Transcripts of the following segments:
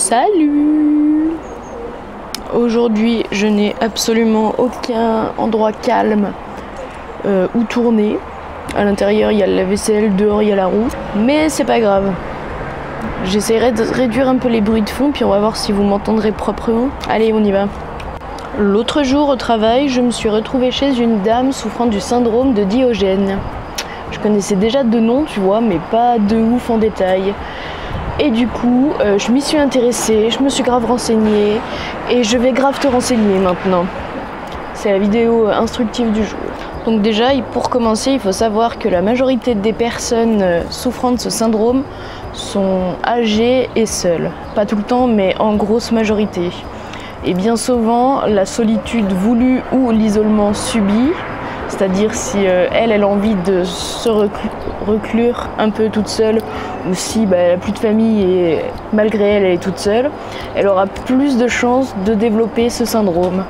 Salut! Aujourd'hui, je n'ai absolument aucun endroit calme où tourner. À l'intérieur, il y a la vaisselle, dehors, il y a la roue. Mais c'est pas grave. J'essaierai de réduire un peu les bruits de fond, puis on va voir si vous m'entendrez proprement. Allez, on y va. L'autre jour au travail, je me suis retrouvée chez une dame souffrant du syndrome de Diogène. Je connaissais déjà de nom, tu vois, mais pas de ouf en détail. Et du coup, je m'y suis intéressée, je me suis grave renseignée, et je vais grave te renseigner maintenant. C'est la vidéo instructive du jour. Donc déjà, pour commencer, il faut savoir que la majorité des personnes souffrant de ce syndrome sont âgées et seules. Pas tout le temps, mais en grosse majorité. Et bien souvent, la solitude voulue ou l'isolement subi, c'est-à-dire si elle a envie de se reclure un peu toute seule, ou si elle n'a plus de famille et malgré elle est toute seule, elle aura plus de chances de développer ce syndrome.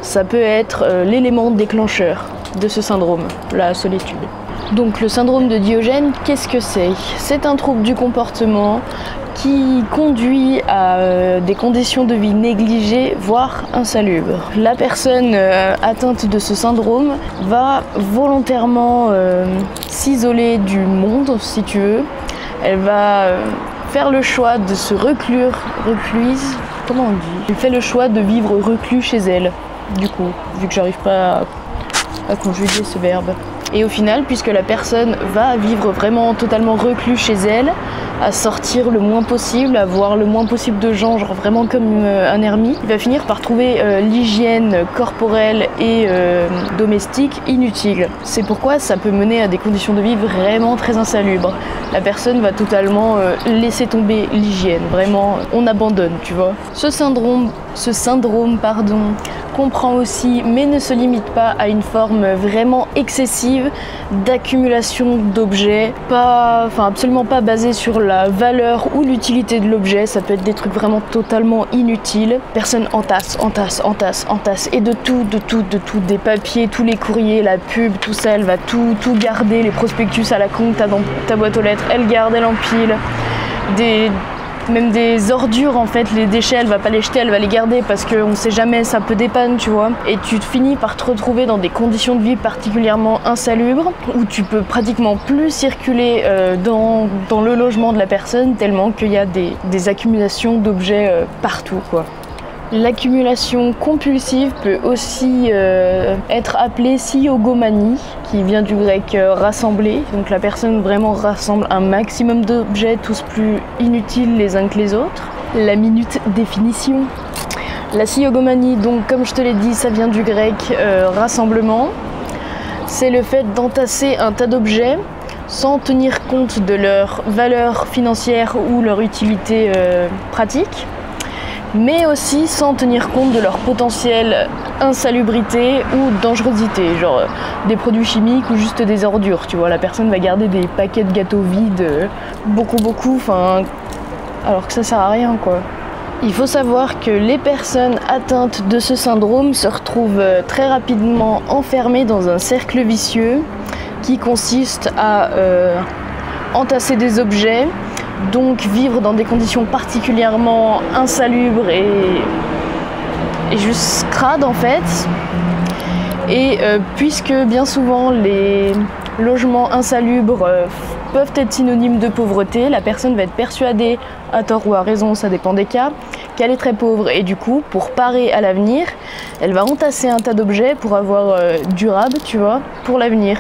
Ça peut être l'élément déclencheur de ce syndrome, la solitude. Donc le syndrome de Diogène, qu'est-ce que c'est? C'est un trouble du comportement qui conduit à des conditions de vie négligées, voire insalubres. La personne atteinte de ce syndrome va volontairement s'isoler du monde, si tu veux. Elle va faire le choix de se recluse, comment on dit? Elle fait le choix de vivre reclus chez elle, du coup, vu que j'arrive pas à conjuguer ce verbe. Et au final, puisque la personne va vivre vraiment totalement reclus chez elle, à sortir le moins possible, à voir le moins possible de gens, genre vraiment comme un ermite, il va finir par trouver l'hygiène corporelle et domestique inutile. C'est pourquoi ça peut mener à des conditions de vie vraiment très insalubres. La personne va totalement laisser tomber l'hygiène, vraiment on abandonne, tu vois. Ce syndrome, comprend aussi, mais ne se limite pas à une forme vraiment excessive d'accumulation d'objets, absolument pas basée sur la valeur ou l'utilité de l'objet. Ça peut être des trucs vraiment totalement inutiles. Personne entasse, et de tout, des papiers, tous les courriers, la pub, tout ça, elle va tout garder, les prospectus à la con que t'as dans ta boîte aux lettres, elle garde, elle empile. Même des ordures, en fait, les déchets, elle va pas les jeter, elle va les garder parce qu'on sait jamais, ça peut dépanner, tu vois. Et tu finis par te retrouver dans des conditions de vie particulièrement insalubres où tu peux pratiquement plus circuler dans le logement de la personne tellement qu'il y a des accumulations d'objets partout, quoi. L'accumulation compulsive peut aussi être appelée sciogomanie, qui vient du grec rassembler. Donc la personne vraiment rassemble un maximum d'objets, tous plus inutiles les uns que les autres. La minute définition. La sciogomanie, donc comme je te l'ai dit, ça vient du grec rassemblement. C'est le fait d'entasser un tas d'objets sans tenir compte de leur valeur financière ou leur utilité pratique, mais aussi sans tenir compte de leur potentielle insalubrité ou dangerosité, genre des produits chimiques ou juste des ordures, tu vois. La personne va garder des paquets de gâteaux vides, beaucoup, alors que ça sert à rien, quoi. Il faut savoir que les personnes atteintes de ce syndrome se retrouvent très rapidement enfermées dans un cercle vicieux qui consiste à entasser des objets, donc vivre dans des conditions particulièrement insalubres et juste crades, en fait. Et puisque bien souvent les logements insalubres peuvent être synonymes de pauvreté, la personne va être persuadée, à tort ou à raison, ça dépend des cas, qu'elle est très pauvre. Et du coup, pour parer à l'avenir, elle va entasser un tas d'objets pour avoir durable, tu vois, pour l'avenir.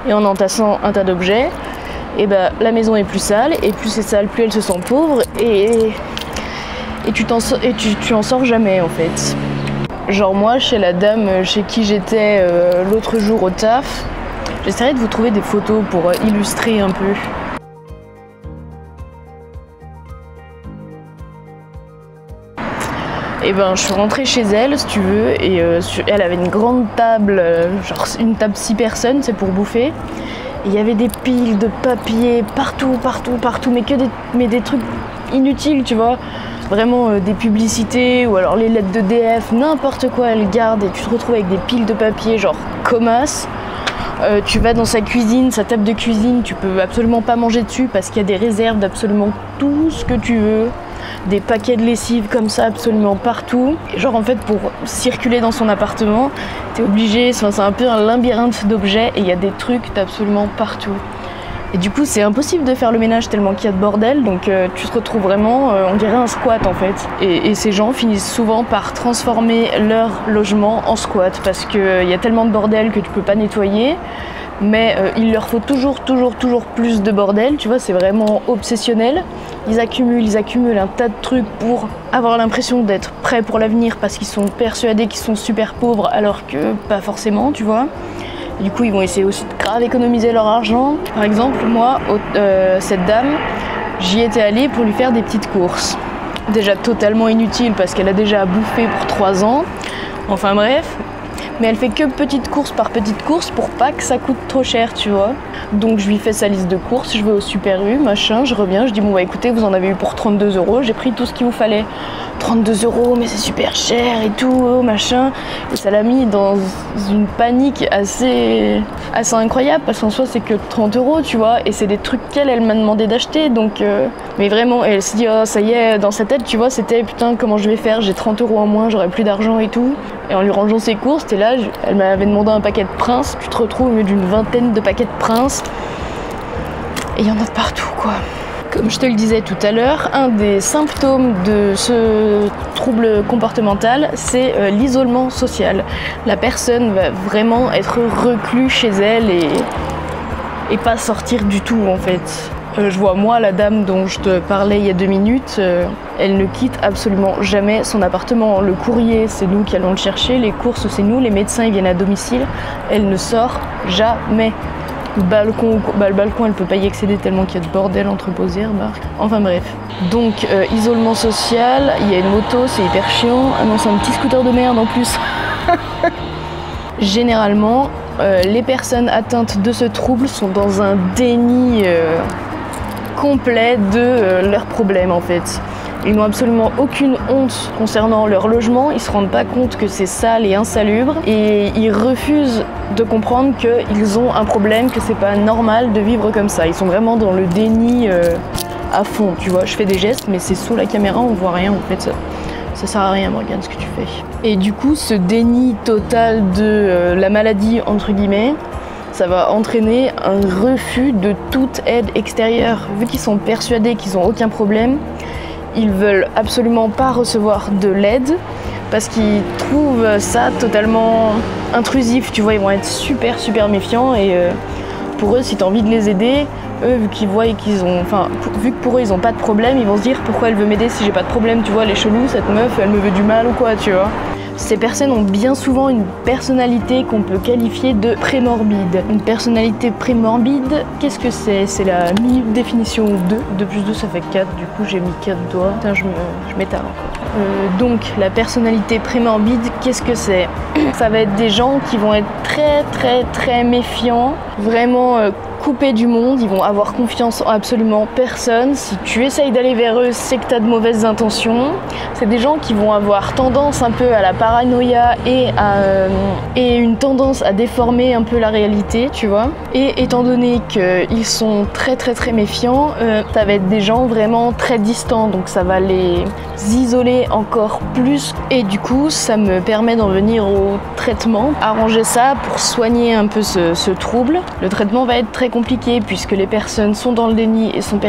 Et en entassant un tas d'objets, la maison est plus sale, et plus c'est sale, plus elle se sent pauvre, et tu en sors jamais, en fait. Genre moi, chez la dame chez qui j'étais l'autre jour au taf, j'essaierai de vous trouver des photos pour illustrer un peu. Je suis rentrée chez elle, si tu veux, et elle avait une grande table, genre une table 6 personnes, c'est pour bouffer. Il y avait des piles de papier partout, mais des trucs inutiles, tu vois. Vraiment des publicités ou alors les lettres d'EDF, n'importe quoi elle garde, et tu te retrouves avec des piles de papier genre commasses. Tu vas dans sa cuisine, sa table de cuisine, tu peux absolument pas manger dessus parce qu'il y a des réserves d'absolument tout ce que tu veux. des paquets de lessive comme ça absolument partout. Et genre en fait pour circuler dans son appartement, t'es obligé, c'est un peu un labyrinthe d'objets et il y a des trucs absolument partout. Et du coup c'est impossible de faire le ménage tellement qu'il y a de bordel, donc tu te retrouves vraiment, on dirait un squat en fait. Et ces gens finissent souvent par transformer leur logement en squat parce qu'il y a tellement de bordel que tu peux pas nettoyer. Mais il leur faut toujours plus de bordel, tu vois, c'est vraiment obsessionnel. Ils accumulent un tas de trucs pour avoir l'impression d'être prêts pour l'avenir parce qu'ils sont persuadés qu'ils sont super pauvres alors que pas forcément, tu vois. Et du coup, ils vont essayer aussi de grave économiser leur argent. Par exemple, moi, cette dame, j'y étais allée pour lui faire des petites courses. Déjà totalement inutile parce qu'elle a déjà bouffé pour 3 ans. Enfin bref. Mais elle fait que petite course par petite course pour pas que ça coûte trop cher, tu vois. Donc je lui fais sa liste de courses, je vais au Super U, machin, je reviens, je dis bon bah écoutez, vous en avez eu pour 32 €, j'ai pris tout ce qu'il vous fallait. 32 €, mais c'est super cher et tout, machin. Et ça l'a mis dans une panique assez incroyable parce qu'en soi c'est que 30 €, tu vois. Et c'est des trucs qu'elle m'a demandé d'acheter, donc... Mais vraiment, et elle s'est dit, oh ça y est, dans sa tête, tu vois, c'était putain comment je vais faire, j'ai 30 € en moins, j'aurai plus d'argent et tout. Et en lui rangeant ses courses, et là, elle m'avait demandé un paquet de Prince, tu te retrouves au milieu d'une vingtaine de paquets de Prince. Et il y en a de partout, quoi. Comme je te le disais tout à l'heure, un des symptômes de ce trouble comportemental, c'est l'isolement social. La personne va vraiment être recluse chez elle et pas sortir du tout, en fait. Je vois moi, la dame dont je te parlais il y a 2 minutes, elle ne quitte absolument jamais son appartement. Le courrier, c'est nous qui allons le chercher, les courses, c'est nous, les médecins, ils viennent à domicile. Elle ne sort jamais. Le balcon, elle peut pas y accéder tellement qu'il y a de bordel entreposé, remarque. Enfin bref. Donc, isolement social, il y a une moto, c'est hyper chiant. Ah non, c'est un petit scooter de merde en plus. Généralement, les personnes atteintes de ce trouble sont dans un déni complet de leurs problèmes en fait. Ils n'ont absolument aucune honte concernant leur logement, ils se rendent pas compte que c'est sale et insalubre et ils refusent de comprendre qu'ils ont un problème, que c'est pas normal de vivre comme ça. Ils sont vraiment dans le déni à fond, tu vois. Je fais des gestes mais c'est sous la caméra, on voit rien en fait. Ça sert à rien, Morgane, ce que tu fais. Et du coup, ce déni total de la maladie, entre guillemets, ça va entraîner un refus de toute aide extérieure. Vu qu'ils sont persuadés qu'ils n'ont aucun problème, ils veulent absolument pas recevoir de l'aide parce qu'ils trouvent ça totalement intrusif. Tu vois, ils vont être super méfiants et pour eux, si tu as envie de les aider, eux, vu qu'ils voient qu'ils ont... Enfin, vu que pour eux, ils n'ont pas de problème, ils vont se dire pourquoi elle veut m'aider si j'ai pas de problème, tu vois, elle est chelou, cette meuf, elle me veut du mal ou quoi, tu vois. Ces personnes ont bien souvent une personnalité qu'on peut qualifier de prémorbide. Une personnalité prémorbide, qu'est-ce que c'est? C'est la mi-définition 2. 2 plus 2, ça fait 4. Du coup, j'ai mis 4 doigts. Putain, je m'étale encore. Donc, la personnalité prémorbide, qu'est-ce que c'est? Ça va être des gens qui vont être très méfiants. Vraiment coupés du monde. Ils vont avoir confiance en absolument personne. Si tu essayes d'aller vers eux, c'est que tu as de mauvaises intentions. C'est des gens qui vont avoir tendance un peu à la paranoïa et une tendance à déformer un peu la réalité, tu vois. Et étant donné qu'ils sont très méfiants, ça va être des gens vraiment très distants, donc ça va les isoler encore plus. Et du coup, ça me permet d'en venir au traitement. Arranger ça pour soigner un peu ce trouble. Le traitement va être très compliqué puisque les personnes sont dans le déni et sont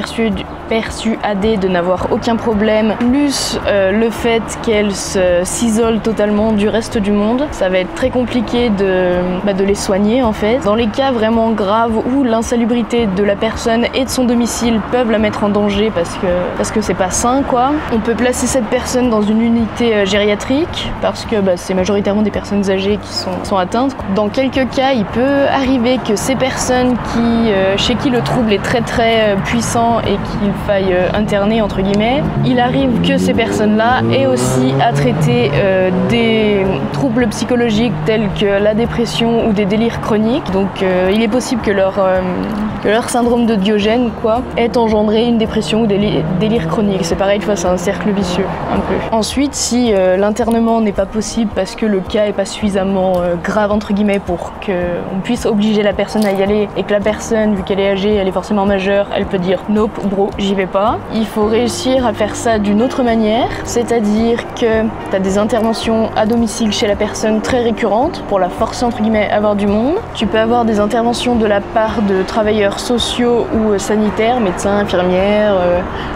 persuadées de n'avoir aucun problème, plus le fait qu'elles s'isolent totalement du reste du monde. Ça va être très compliqué de les soigner en fait. Dans les cas vraiment graves où l'insalubrité de la personne et de son domicile peuvent la mettre en danger parce que c'est pas sain quoi, on peut placer cette personne dans une unité gériatrique parce que c'est majoritairement des personnes âgées qui sont atteintes. Dans quelques cas, il peut arriver que ces personnes chez qui le trouble est très puissant et qu'il faille interner entre guillemets, il arrive que ces personnes-là aient aussi à traiter des troubles psychologiques tels que la dépression ou des délires chroniques. Donc il est possible que leur syndrome de Diogène ait engendré une dépression ou des délires chroniques. C'est pareil, tu vois, c'est un cercle vicieux un peu. Ensuite, si l'internement n'est pas possible parce que le cas est pas suffisamment grave entre guillemets pour qu'on puisse obliger la personne à y aller et que la personne personne, vu qu'elle est âgée, elle est forcément majeure, elle peut dire nope bro, j'y vais pas. Il faut réussir à faire ça d'une autre manière, c'est-à-dire que tu as des interventions à domicile chez la personne très récurrentes pour la forcer entre guillemets à avoir du monde. Tu peux avoir des interventions de la part de travailleurs sociaux ou sanitaires, médecins, infirmières,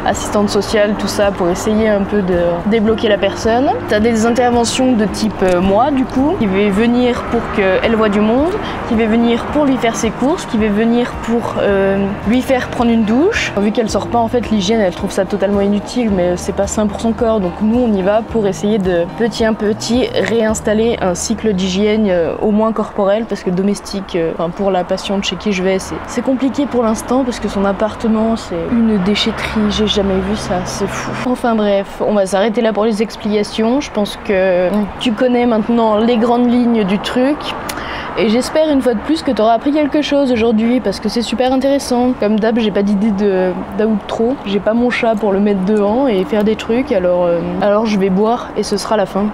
assistantes sociales, tout ça pour essayer un peu de débloquer la personne. Tu as des interventions de type moi du coup, qui va venir pour qu'elle voit du monde, qui va venir pour lui faire ses courses, qui va venir pour lui faire prendre une douche. Vu qu'elle sort pas, en fait l'hygiène elle trouve ça totalement inutile, mais c'est pas sain pour son corps, donc nous on y va pour essayer de petit à petit réinstaller un cycle d'hygiène au moins corporel, parce que domestique, pour la patiente chez qui je vais, c'est compliqué pour l'instant parce que son appartement c'est une déchetterie, j'ai jamais vu ça, c'est fou. Enfin bref, on va s'arrêter là pour les explications. Je pense que tu connais maintenant les grandes lignes du truc. Et j'espère une fois de plus que tu auras appris quelque chose aujourd'hui parce que c'est super intéressant. Comme d'hab, j'ai pas d'idée d'outro. J'ai pas mon chat pour le mettre devant et faire des trucs, alors je vais boire et ce sera la fin.